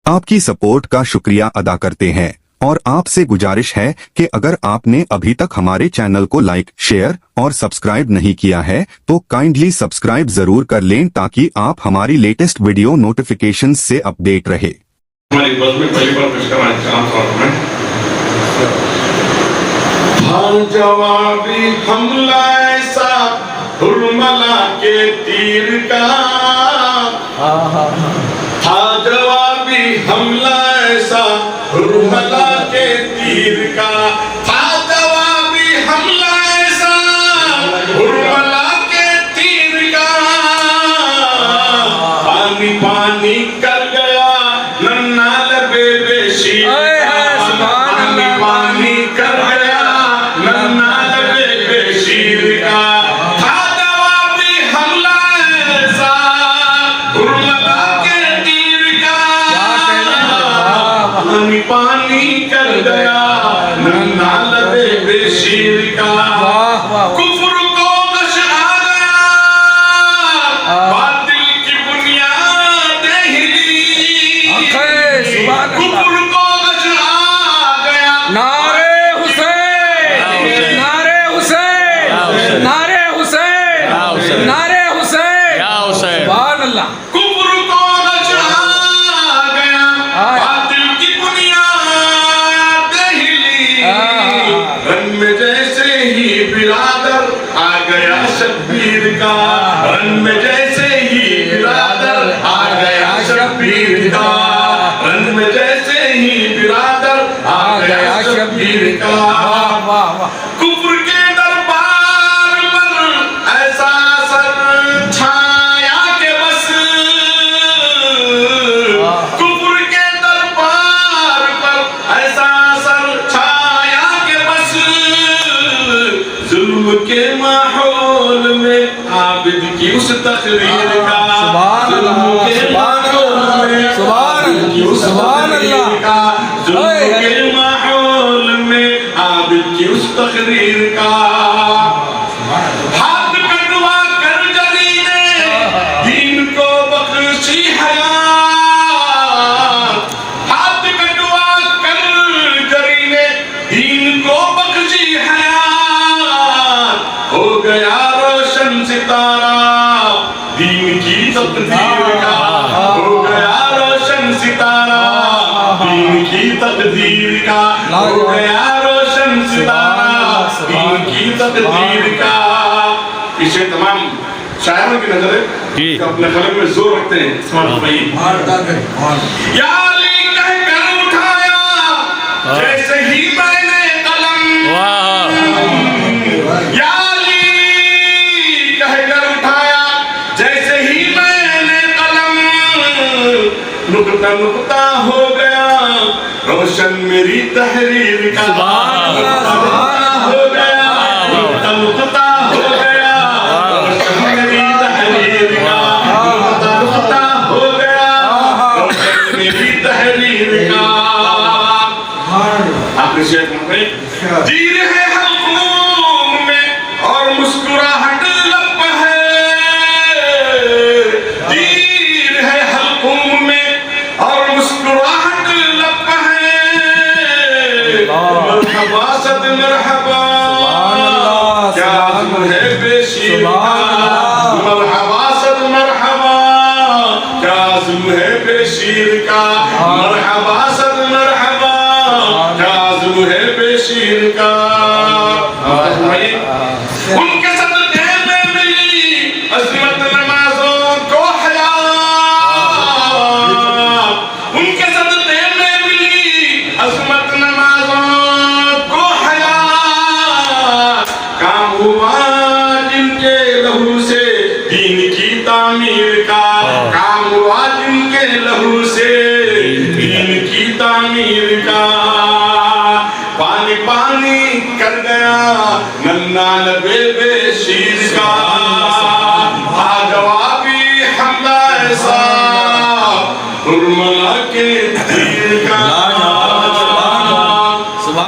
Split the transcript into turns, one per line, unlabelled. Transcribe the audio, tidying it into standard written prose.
آپ کی سپورٹ کا شکریہ ادا کرتے ہیں اور آپ سے گزارش ہے کہ اگر آپ نے ابھی تک ہمارے چینل کو لائک، شیئر اور سبسکرائب نہیں کیا ہے تو کائنڈلی سبسکرائب ضرور کر لیں تاکہ آپ ہماری لیٹسٹ ویڈیو نوٹیفیکیشن سے اپڈیٹ رہے۔
ہماری بس میں پہلی بار پیش کرنا چاہتا ہوں جوابی حملہ ایسا ہرملا کے تیر کا تھا، جوابی حملہ ایسا ہرملا کے تیر کا تھا، جوابی حملہ ایسا ہرملا کے تیر کا، پانی پانی کر گیا ننھا لبے بے شیر کا، پانی پانی کر گیا ننھا لبے بے شیر کا، تھا جوابی حملہ ایسا ہرملا کے تیر کا، پانی پانی کر گیا ننھا لبے بے شیر کا، کفر کو غش آ گیا باطل کی بنیاد ہلی، کفر کو غش آ گیا
نعرے حسین، نعرے حسین، نعرے حسین، نعرے حسین، سبحان اللہ،
کفر کو غش آ گیا باطل کی بنیاد ہلی، رن میں جیسے ہی برادر آ گیا شبیر کا، رن میں جیسے ہی برادر آ گیا شبیر کا، رن میں جیسے ہی برادر آ گیا شبیر کا، کفر کے دربار پر ایسا اثر چھایا کہ بس، کفر کے دربار پر ایسا اثر چھایا کہ بس، ظلم کے ماحول میں عابد کی اس تقریر کا، ظلم کے ماحول میں عابد کی اس تقریر کا، ظلم کے ماحول میں عابد کی اس تقریر کا، ہاتھ کٹوا کر جری نے دین کو بخشی حیات، ہاتھ کٹوا کر جری نے دین کو بخشی حیات، ہو گیا روشن ستارہ دین کی تقدیر کا، ہو گیا روشن ستارہ دین کی تقدیر کا، ہو گیا روشن ستارہ دین کی تقدیر کا۔ پیچھے تمام شاعروں کی نظر ہے کہ اپنے قلم میں زور رکھتے ہیں، سمجھ بھائی یا علی کہہ کر اٹھایا جیسے ہی میں نے قلم، یا علی کہہ کر اٹھایا جیسے ہی میں نے قلم، نقطہ نقطہ ہو گیا روشن میری تحریر کا، نقطہ ہو گیا نقطہ نقطہ ہو گیا روشن میری تحریر کا، نقطہ نقطہ ہو گیا روشن میری تحریر کا۔ آپ نے شیخ مقرے دیر ہے حلقوم میں اور مسکراہٹ لب ہے، دیر ہے حلقوم میں اور مسکراہٹ لب ہے، مرحبا صد مرحبا کیا عزم ہے بے شیر کا، مرحبا صد مرحبا کیا عزم ہے بے شیر کا، مرحبا صد مرحبا کیا عزم ہے بے شیر کا۔ ان کے صدقے میں ملی عظمت نمازوں کو حیات، ان کے صدقے میں ملی عظمت نمازوں کو حیات، کام ہوا جن کے لہو سے دین کی تعمیر کا، کام ہوا جن کے لہو سے دین کی تعمیر کا، پانی پانی کر گیا ننھا لبے بے شیر کا۔